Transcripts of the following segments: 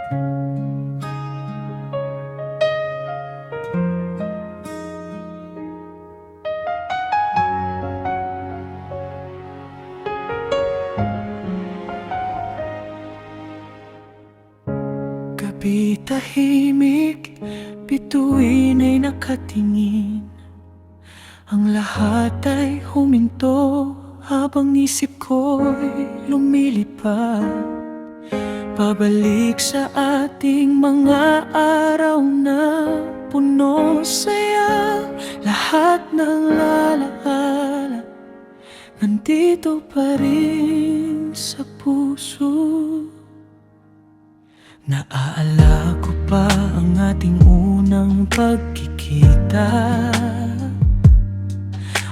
Gabi tahimik, bituin ay nakatingin. Ang lahat ay huminto habang isip ko'y lumilipad. Pabalik sa ating mga araw na puno saya. Lahat ng lalaala nandito pa rin sa puso. Naaalala ko pa ang ating unang pagkikita.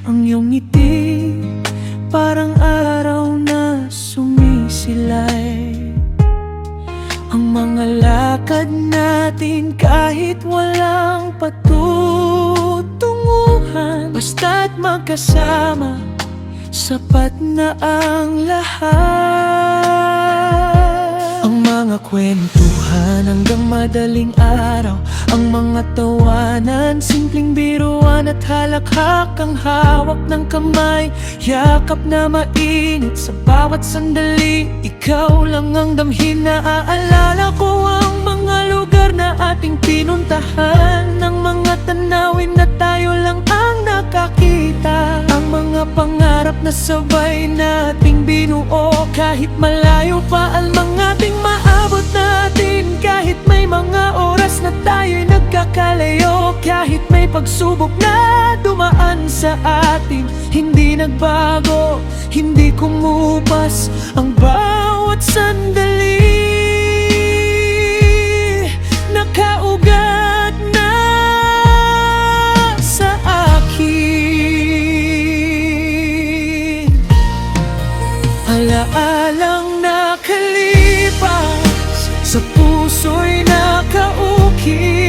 Ang iyong ngiti parang araw na sumisilay. Ang mga lakad natin kahit walang patutunguhan, basta't magkasama, sapat na ang lahat. Ang mga kwentuhan hanggang madaling araw, ang mga tawanan, simpleng biruan at halakhak ang hawak ng kamay. Yakap na mainit sa bawat sandali, ikaw lang ang damhin. Naaalala ko ang mga lugar na ating pinuntahan, ang mga tanawin na tayo lang ang nakakita, ang mga pangarap na sabay nating binuo. Kahit malayo pa ang mga ating maabot natin, kahit may mga oras na tayo'y nagkakalayo, kahit may pagsubok na dumaan sa atin, hindi nagbago, hindi kumupas ang bawat sandali. Nakaugat na sa akin, alaalang nakalipas, sa puso'y nakaukit.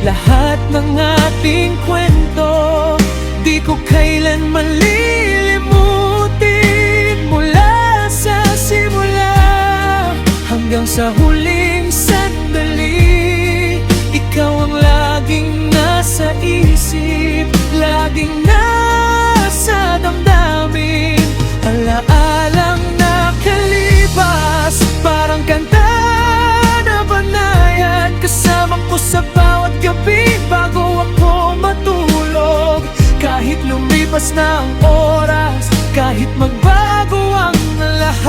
Lahat ng ating kwento, di ko kailan malilimutin. Mula sa simula hanggang sa huling sandali, ikaw ang laging nasa isip, laging nasa damdamin. Alaalang nakalipas, parang kanta na banayad, kasama ko sa bawat gabi bago ako matulog. Kahit lumipas na ang oras, kahit magbago ang lahat,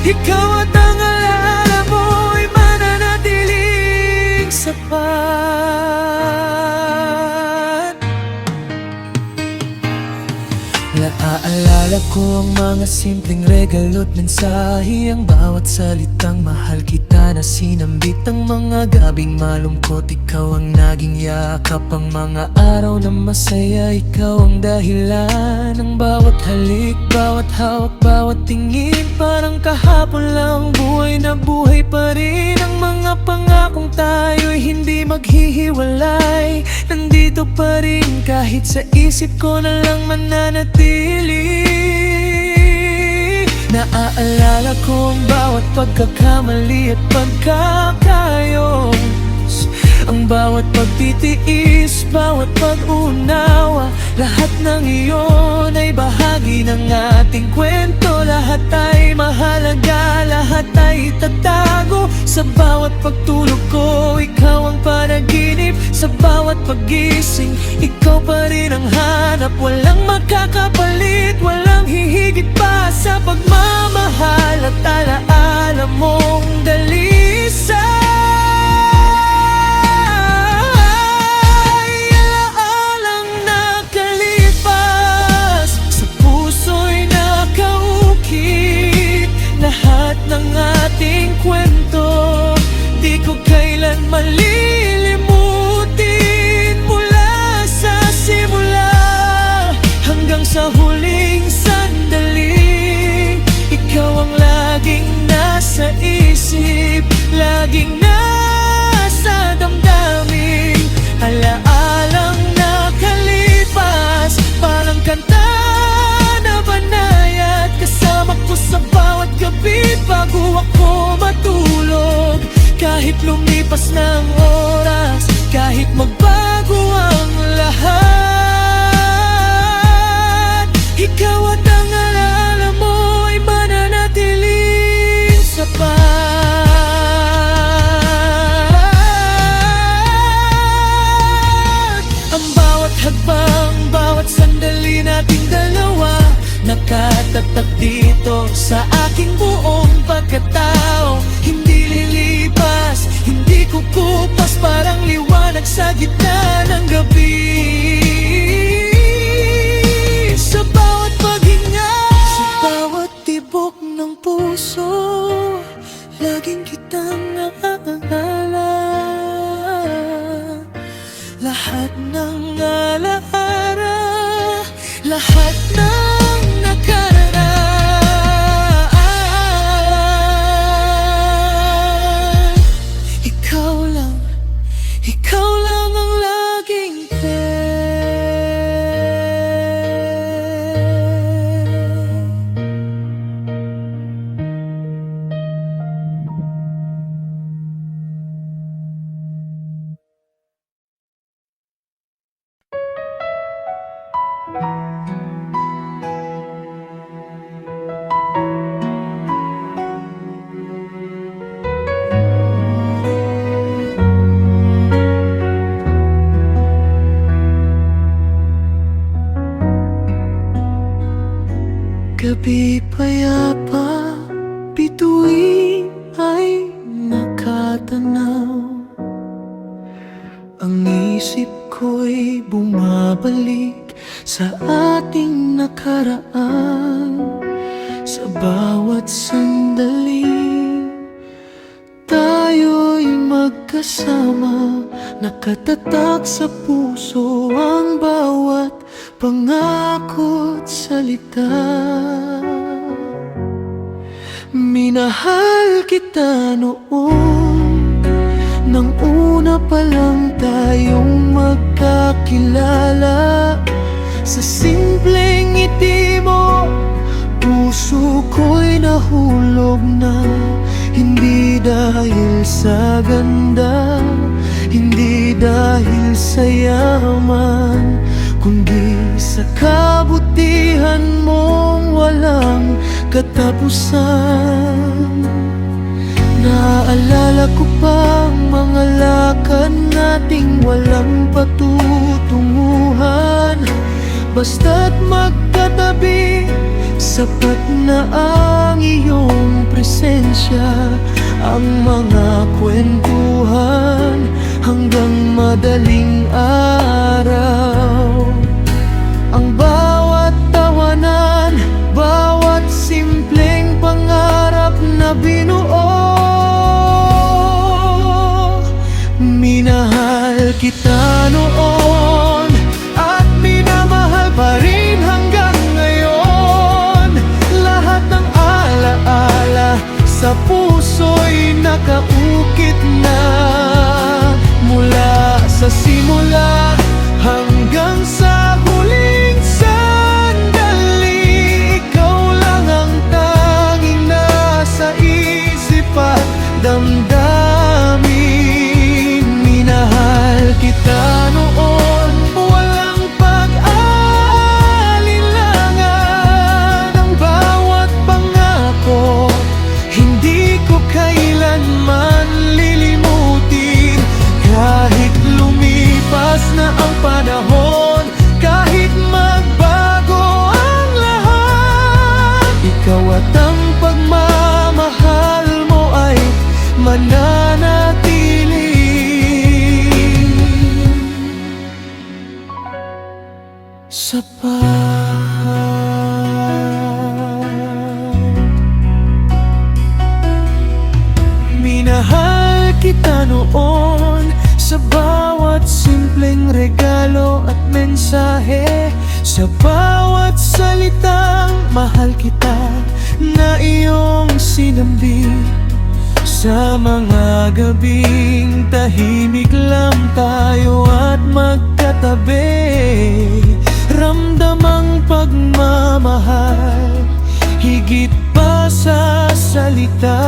ikaw at ang alaala mo'y mananatiling sapat. Naaalala ko ang mga simpleng regalo't mensahe, ang bawat salitang mahal kita na sinambit. Ang mga gabing malungkot, ikaw ang naging yakap. Ang mga araw na masaya, ikaw ang dahilan. Ang bawat halik, bawat hawak, bawat tingin, parang kahapon lang, buhay na buhay pa rin. Ang mga pangakong tayo'y hindi maghihiwalay, nandito pa rin kahit sa isip ko na lang mananatili. Naaalala ko ang bawat pagkakamali at pagkakayos, ang bawat pagtitiis, bawat pag-unawa. Lahat ng iyon ay bahagi ng ating kwento. Lahat ay mahalaga, lahat ay itatago. Sa bawat pagtulog ko, ikaw ang panaginip. Sa bawat paggising, ikaw pa rin ang hanap. Walang makakapalit, walang hihigit pa sa pagmamahal at alaala mong dalisay. Lahat ng ating kwento, di ko kailan malilimutin. Mula sa simula hanggang sa huling sandali, ikaw ang laging nasa isip, laging nasa damdamin. Alaalang nakalipas, parang kanta na banayad, kasama ko sa bawat gabi bago Kahit lumipas ng oras, kahit magbago ang lahat, ikaw at ang alaala mo ay mananatiling sapat. Ang bawat hakbang, bawat sandali nating dalawa, nakatatak dito sa aking buong pagkatao. Hindi lilipas, hindi kukupas, parang liwanag sa gitna ng gabi. Sa bawat paghinga, sa bawat tibok ng puso, laging kitang naaalala. Lahat ng alaala, lahat ng nakaraan, ikaw lang ang laging gabi payapa, bituin ay nakatanaw. Ang isip ko'y bumabalik sa ating nakaraan. Sa bawat sandali, tayo'y magkasama. Nakatatak sa puso ang bawat pangako't salita. Minahal kita noon, nang una pa lang tayong magkakilala. Sa simpleng ngiti mo, puso ko'y nahulog na. Hindi dahil sa ganda, hindi dahil sa yaman, kundi sa kabutihan mong walang katapusan. Naaalala ko pa ang mga lakad nating walang patutunguhan. Basta't magkatabi, sapat na ang iyong presensya. Ang mga kwentuhan hanggang madaling araw. Ang bawat tawanan, bawat simpleng pangarap na binuo. Minahal kita noon at minamahal pa rin hanggang ngayon. Lahat ng alaala sa puso'y nakaukit na. Mula sa simula hanggang sa huling sandali, ikaw lang ang tanging nasa isip at damdamin. Minahal kita noon, walang pag-alinlangan. Ang bawat pangako, hindi ko kailanman lilimutin. Kahit lumipas na ang panahon, kahit magbago ang lahat, ikaw at ang pagmamahal mo ay mananatiling sapat. Minahal kita noon sa bawat simpleng regalo at mensahe, sa bawat salitang mahal kita na iyong sinambit. Sa mga gabing tahimik lang tayo at magkatabi, ramdam ang pagmamahal higit pa sa salita.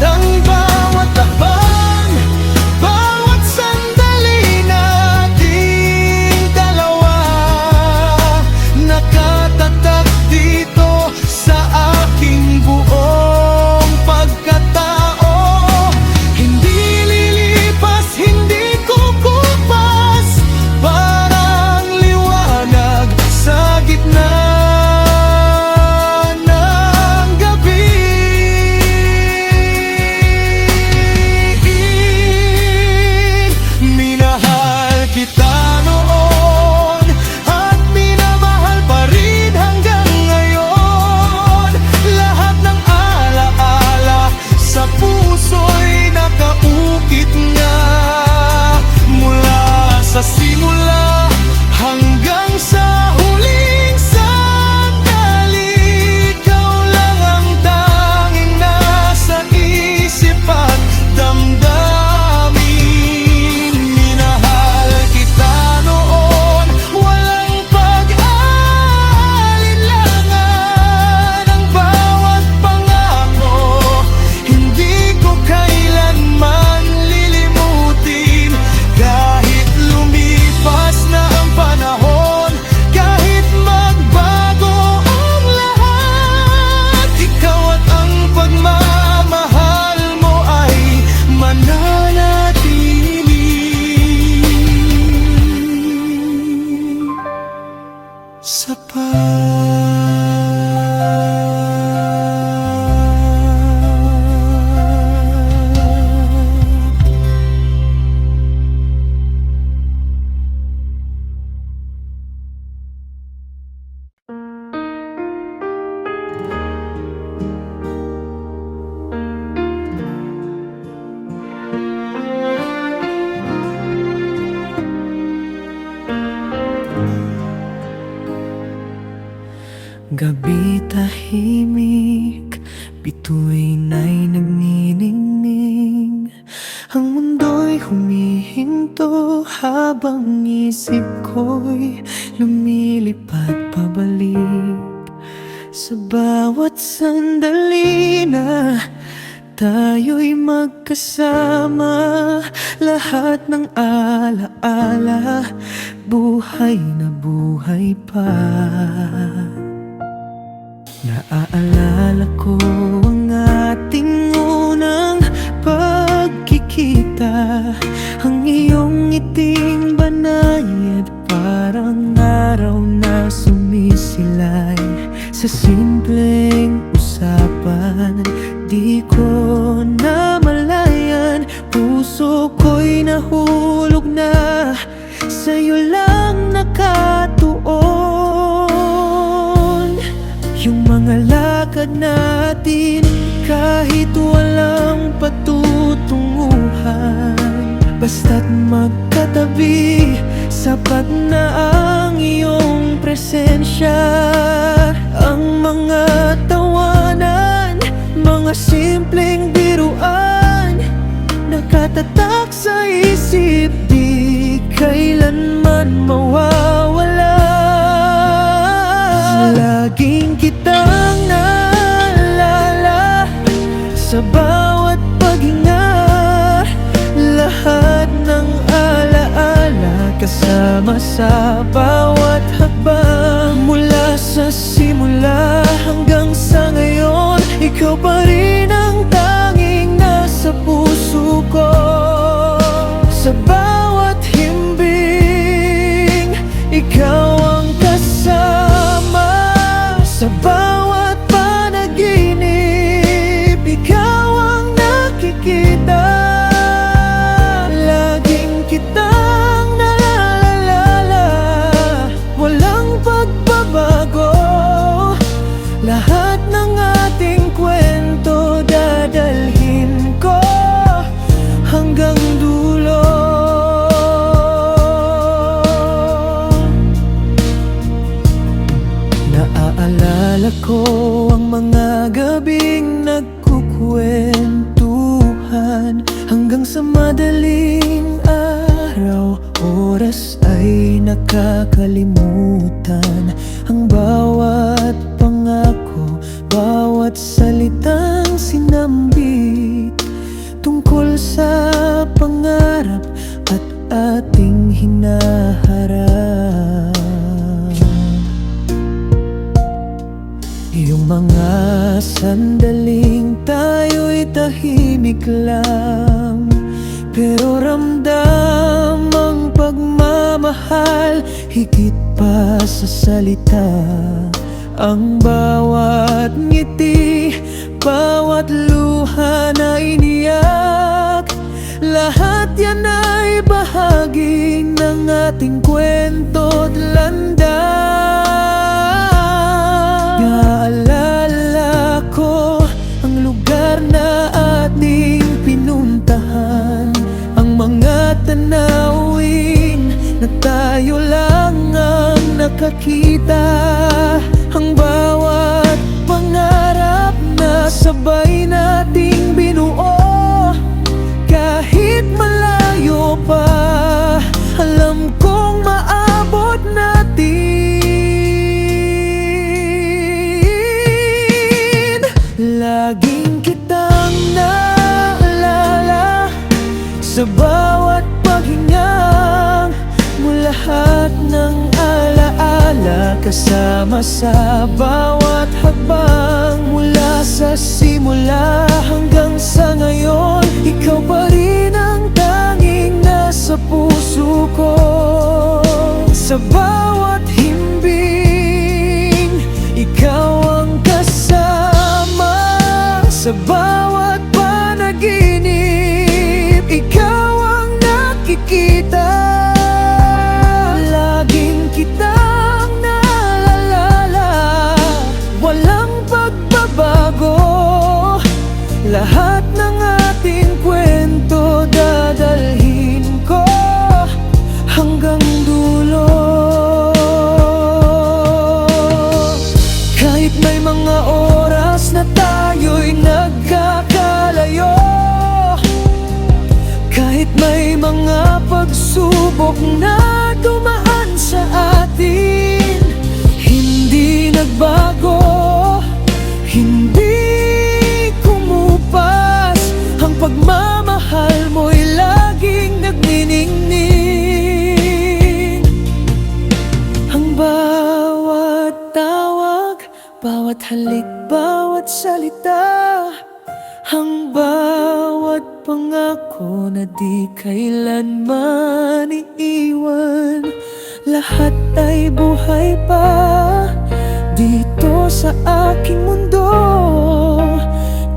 Ang bawat hakbang, bawat sandali nating dalawa, nakatatak dito sa aking buong pagkatao. Hindi lilipas, hindi kukupas, parang liwanag sa gitna ng gabi. Minahal kita noon at minamahal pa rin hanggang ngayon. Lahat ng alaala sa puso'y nakaukit nga, mula sa simula hanggang sa huling sandali. Ikaw lang ang tanging nasa isip at damdamin. Minahal kita noon, walang pag-aalinlangan. Ang bawat pangako, hindi ko kailanman lilimutin. Kahit lumipas na ang panahon, kahit magbago ang lahat, ikaw at ang pagmamahal mo ay mananatili. Gabi tahimik, bituin ay nagniningning. Ang mundo'y humihinto habang isip ko'y lumilipad pabalik. Sa bawat sandali na tayo'y magkasama, lahat ng alaala buhay na buhay pa. Naaalala ko ang ating unang pagkikita, ang iyong ngiting banayad parang araw na sumisilay. Sa simpleng usapan, di ko namalayan, puso ko'y nahulog na, sa'yo lang nakatuon. Yung mga lakad natin, kahit walang patutunguhan, basta't magkatabi, sapat na ang iyong presensya. Ang mga tawanan, mga simpleng biruan, nakatatak sa isip, di kailanman mawawala. Laging kitang naalala sa bawat paghinga, lahat ng alaala kasama sa bawat hakbang. Mula sa simula hanggang sa ngayon, ikaw pa rin ang tanging nasa puso ko. Sa bawat himbing, ikaw ang kasama. Sa bawat panaginip, ikaw ang nakikita. Laging kitang naalala, walang pagbabago. Lahat ng ating kwento dadalhin ko hanggang dulo. Naaalala ko ang mga gabing nagkukwentuhan, hanggang sa madaling araw, oras ay nakakalimutan. Ang bawat pangako, bawat bawat salitang sinambit tungkol sa pangarap at ating hinaharap. Yung mga sandaling tayo'y tahimik lang, pero ramdam ang pagmamahal higit pa sa salita. Ang bawat ngiti, bawat luha na iniyak, lahat yan ay bahagi ng ating kwento't landas. Naalala ko ang lugar na ating pinuntahan, ang mga tanawin na tayo lang ang nakakita, ang bawat pangarap na sabay nating binuo. Kahit malayo pa, alam kong maabot natin. Laging kitang naalala sa bawat paghinga mo, lahat ng alaala kasama sa bawat hakbang. Mula sa simula hanggang sa ngayon, ikaw pa rin ang tanging nasa puso ko. Sa bawat himbing, ikaw ang kasama. Sa bawat panaginip, ikaw ang nakikita. Laging kitang naalala, walang pagbabago. Lahat ng ating kwento dadalhin ko hanggang dulo. Kahit may mga oras na tayo'y nagkakalayo, kahit may mga pagsubok na dumaan sa atin, hindi nagbago, hindi kumupas. Ang pagmamahal mo'y laging nagniningning. Ang bawat tawag, bawat halik, bawat salita, ang bawat pangako na di kailanman iiwan, lahat ay buhay pa dito sa aking mundo.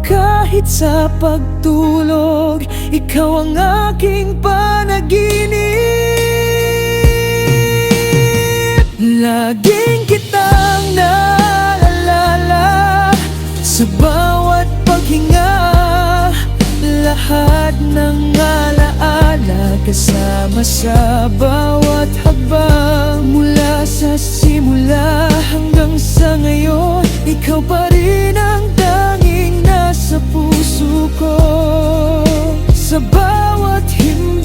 Kahit sa pagtulog, ikaw ang aking panaginip. Laging kitang naalala sa bawat paghinga, lahat ng alaala kasama sa bawat hakbang. Mula sa simula hanggang sa ngayon, ikaw pa rin ang tanging nasa puso ko. Sa bawat himbing,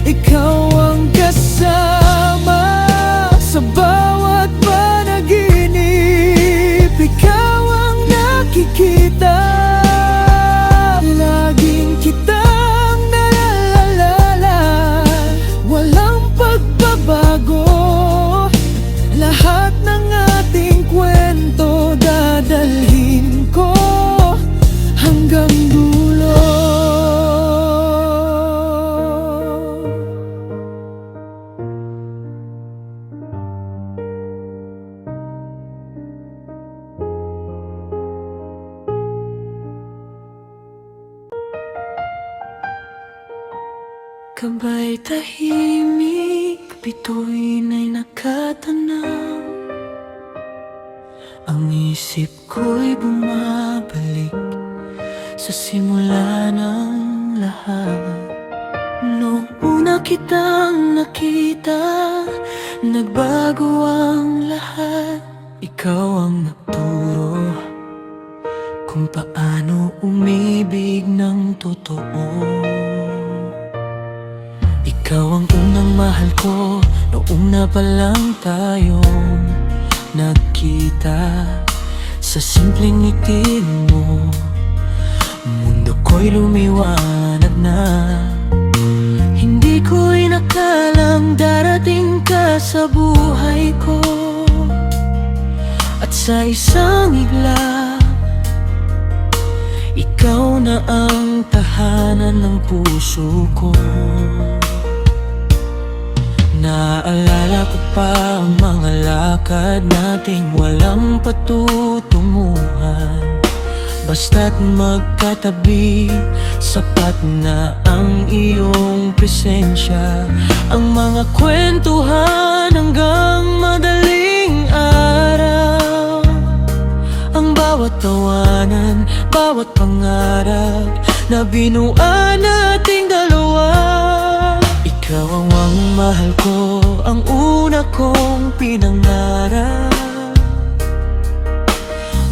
ikaw ang kasama. Sa bawat panaginip, ikaw ang nakikita. Laging kitang naalala, walang pagbabago. Lahat ng ating kwento dadalhin ko hanggang dulo. Kabay tahimik, bituin ay nakatanaw. Ang isip ko'y bumabalik sa simula ng lahat. Noong una kitang nakita, nagbago ang lahat. Ikaw ang nagturo kung paano umibig ng totoo. Ikaw ang unang mahal ko, noong na pa lang tayong nagkita. Sa simpleng ngiti mo, mundo ko'y lumiwanag na. Hindi ko inakalang darating ka sa buhay ko, at sa isang iglap, ikaw na ang tahanan ng puso ko. Naalala ko pa ang mga lakad nating walang patutunguhan. Basta't magkatabi, sapat na ang iyong presensya. Ang mga kwentuhan hanggang madaling araw, ang bawat tawanan, bawat pangarap na binuan nating dalawa. Ikaw ang mahal ko, ang una kong pinangarap,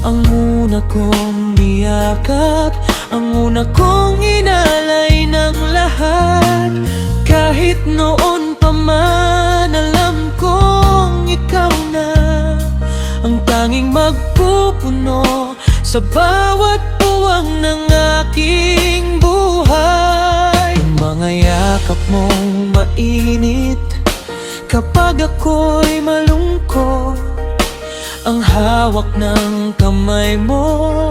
ang una kong niyakap, ang una kong inalay ng lahat. Kahit noon pa man, alam kong ikaw na ang tanging magpupuno sa bawat puwang ng aking buhay. Ang mga yakap mong mainit kapag ako'y malungkot, ang hawak ng kamay mo,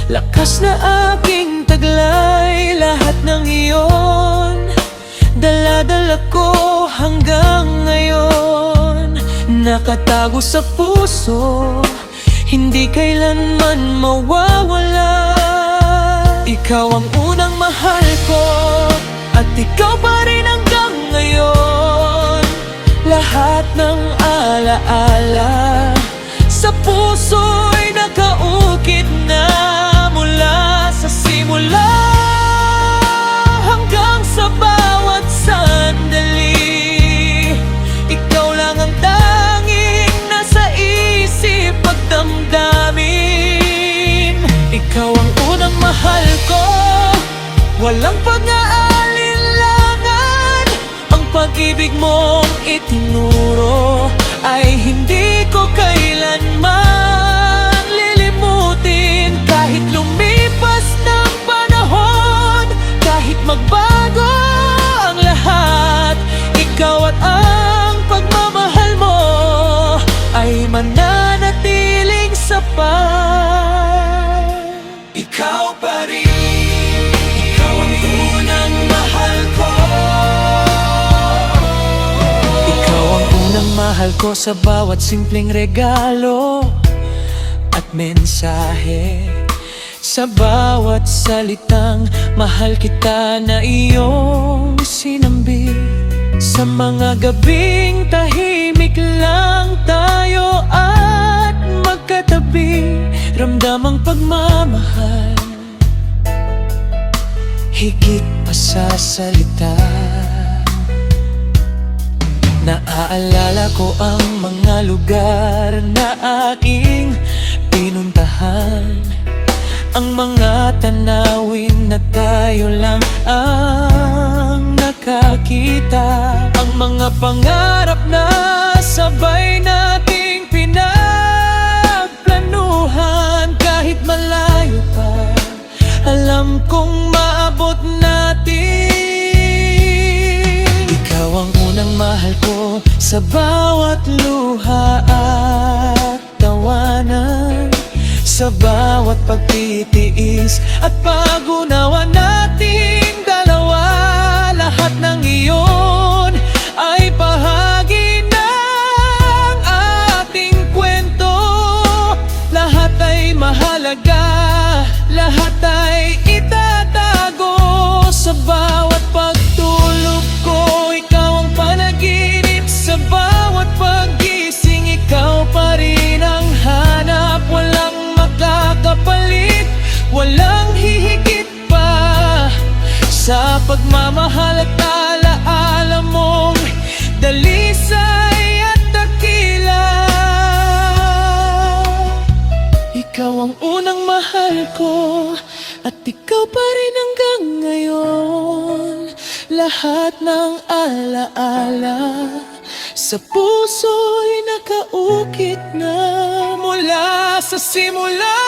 lakas na aking taglay. Lahat ng iyon, dala-dala ko hanggang ngayon. Nakatago sa puso, hindi kailanman mawawala. Ikaw ang unang mahal ko, at ikaw pa rin hanggang ngayon. Lahat ng alaala sa puso'y nakaukit na, mula sa simula hanggang sa bawat sandali. Ikaw lang ang tanging nasa isip at damdamin. Ikaw ang unang mahal ko, walang pag-aalinlangan. Ang pag-ibig mong itinuro ay hindi ko kailanman lilimutin. Kahit lumipas ng panahon, kahit magbago ang lahat, ikaw at ang pagmamahal mo ay mananatiling sapat. Ikaw pa rin, ikaw ang unang mahal ko. Mahal ko sa bawat simpleng regalo at mensahe, sa bawat salitang mahal kita na iyong sinambit. Sa mga gabing tahimik lang tayo at magkatabi, ramdam ang pagmamahal higit pa sa salita. Naaalala ko ang mga lugar na aking pinuntahan, ang mga tanawin na tayo lang ang nakakita, ang mga pangarap na sabay nating pinagplanuhan. Kahit malayo pa, alam kong maabot natin. Ikaw ang unang mahal ko sa bawat luha at tawanan, sa bawat pagtitiis at pag-unawa nating dalawa. Lahat ng iyon ay bahagi ng ating kwento. Lahat ay mahalaga, lahat ay itatago. Sa bawat pagtulog ko, ikaw ang panaginip. Sa bawat paggising, ikaw pa rin ang hanap. Walang makakapalit, walang hihigit pa sa pagmamahal at alaala mong dalisay at dakila. Ikaw ang unang mahal ko, at ikaw pa rin hanggang ngayon. Lahat ng alaala sa puso'y nakaukit na. Mula sa simula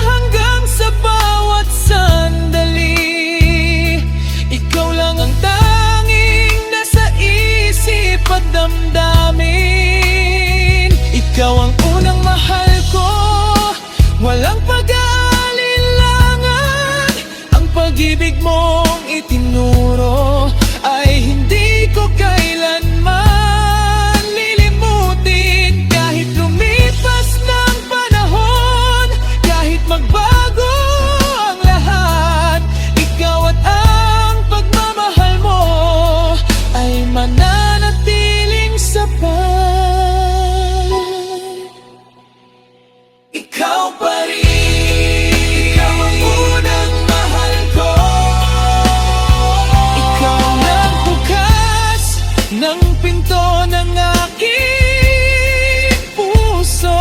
hanggang sa bawat sandali, ikaw lang ang tanging nasa isip at damdamin. Ikaw ang unang mahal ko, walang pag-aalinlangan. Ang pag-ibig mong itinuro ay hindi ko kailanman lilimutin. Kahit lumipas ng panahon, kahit magbago ang lahat, ikaw at ang pagmamahal mo ay mananatiling sapat. Ikaw pa rin, ikaw ang unang mahal ko. Ikaw ang bukas ng pinto ng aking puso.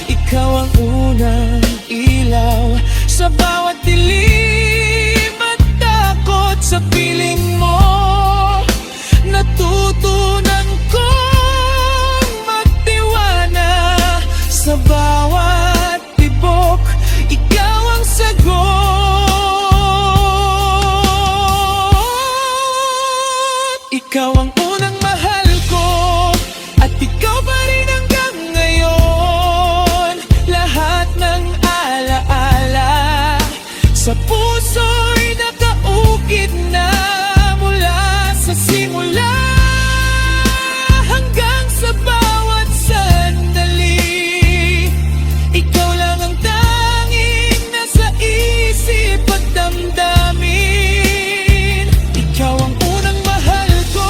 Ikaw ang unang ilaw sa bawat dilim at takot sa piling mo. Natutunan kong magtiwala sa bawat tibok. Ikaw ang sagot. Ikaw ang unang mahal ko, at ikaw pa rin hanggang ngayon. Lahat ng alaala sa puso'y nakaukit na. Mula sa simula hanggang sa bawat sandali, ikaw lang ang tanging nasa isip at damdamin. Ikaw ang unang mahal ko,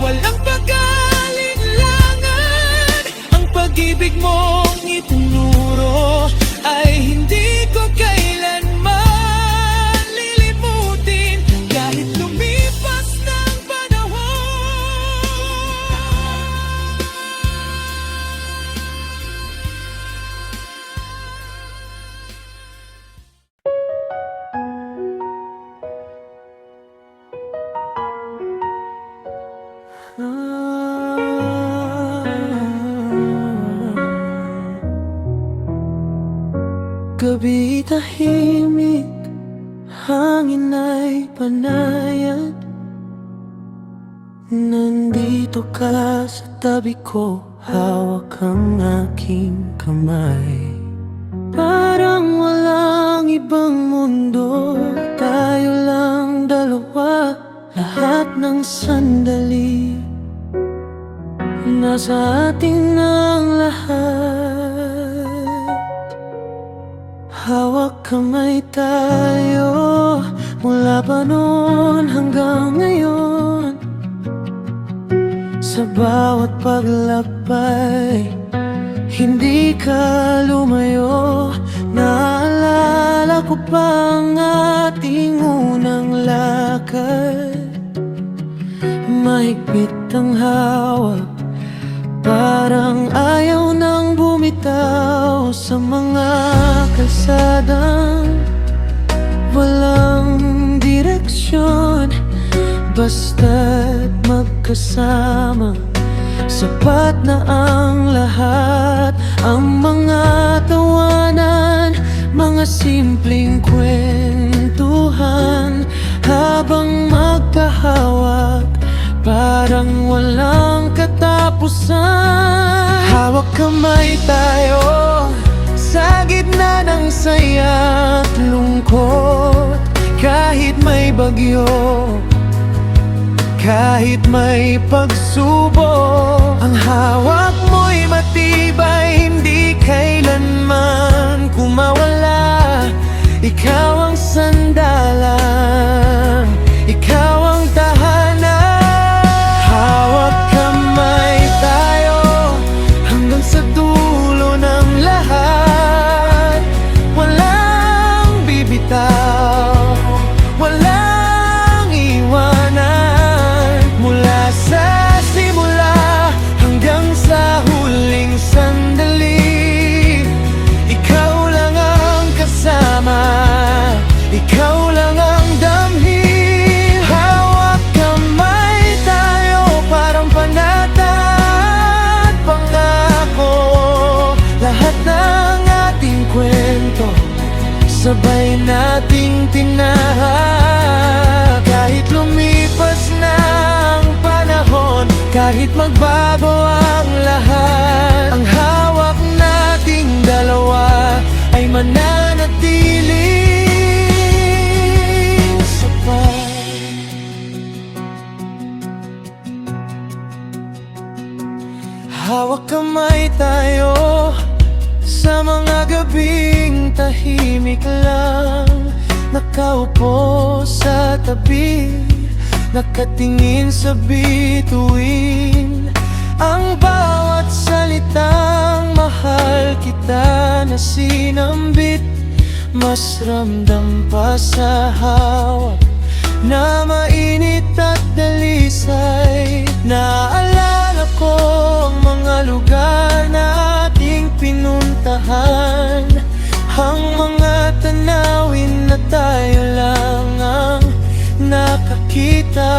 walang pag-aalinlangan. Ang pag-ibig mong itinuro ay hindi ko kailanman lilimutin. Kahit lumipas ng panahon. Gabi tahimik, hangin ay panayad. Nandito ka sa tabi ko, hawak ang aking kamay. Parang walang ibang mundo, tayo lang dalawa. Lahat ng sandali nasa atin ang lahat. Hawak kamay tayo, mula pa noon hanggang ngayon. Sa bawat paglakbay, hindi ka lumayo. Naalala ko pa ang ating unang lakad. Mahigpit ang hawak, parang ayaw nang bumitaw. Sa mga kalsadang walang direksyon, basta't magkasama, sapat na ang lahat. Ang mga tawanan, mga simpleng kwentuhan, habang magkahawak, parang walang katapusan. Hawak kamay tayo sa gitna ng saya at lungkot. Kahit may bagyo, kahit may pagsubok, ang hawak mo'y matibay, hindi kailanman kumawala. Ikaw ang sandalan, ikaw ang tahanan. Hawak kamay tayo hanggang sa dulo ng lahat. Walang bibitaw, walang iwanan. Mula sa simula hanggang sa huling sandali, sabay nating tinahak. Kahit lumipas na ang panahon, kahit magbago ang lahat, ang hawak nating dalawa ay mananatiling sabay. Hawak kamay tayo sa mga gabing tahimik lang, nakaupo sa tabi, nakatingin sa bituin. Ang bawat salitang mahal kita na sinambit, mas ramdam pa sa hawak na mainit at dalisay. Naalala ko ang mga lugar na ating pinuntahan, ang mga tanawin na tayo lang ang nakakita,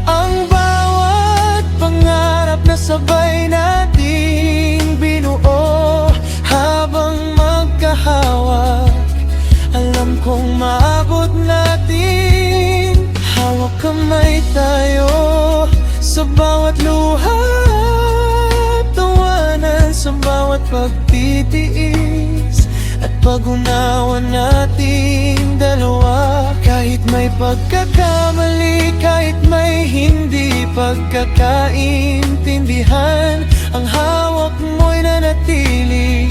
ang bawat pangarap na sabay nating binuo habang magkahawak. Alam kong maabot natin, hawak kamay tayo sa bawat luha, tawanan sa bawat pagtitiis, at pag-unawa nating dalawa. Kahit may pagkakamali, kahit may hindi pagkakaintindihan, ang hawak mo'y nanatili,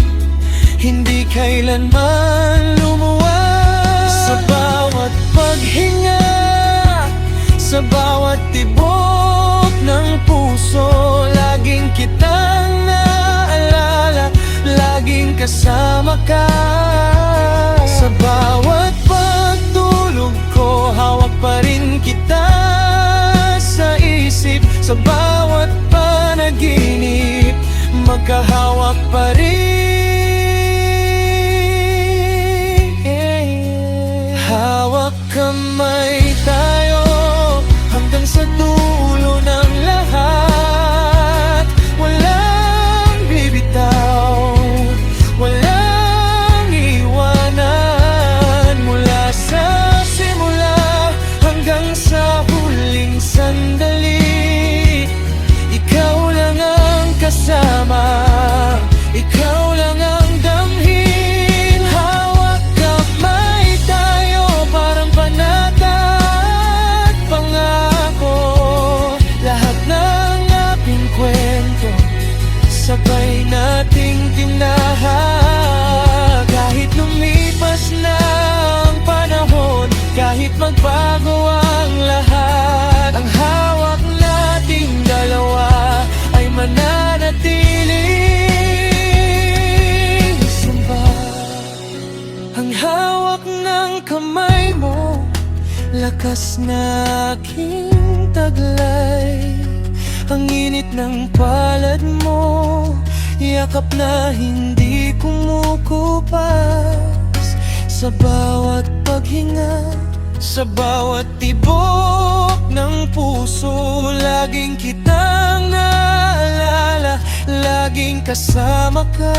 hindi kailanman lumuwas. Sa bawat paghinga, sa bawat tibok ng puso, laging kitang naalala, laging kasama ka. Sa bawat pagtulog ko, hawak pa rin kita sa isip. Sa bawat panaginip, magkahawak pa rin. Hawak kamay tayo hanggang sa dulo ng lahat. Walang bibitaw, walang iwanan, mula sa simula hanggang sa huling sandali. Ikaw lang ang kasama, ikaw lang ang damhin. Hawak kamay tayo, parang panata at pangako. Lahat ng ating kwento, sabay nating tinahak. Kahit lumipas na ang panahon, kahit magbago ang lahat, ang hawak nating dalawa ay mananatiling sabay. Ang hawak ng kamay mo, lakas na aking taglay. Ang init ng palad mo, yakap na hindi kumukupas. Sa bawat paghinga, sa bawat tibok ng puso, laging kitang naalala, laging kasama ka.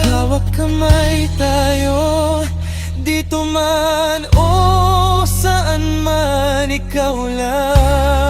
Hawak kamay tayo, dito man o saan man, ikaw lang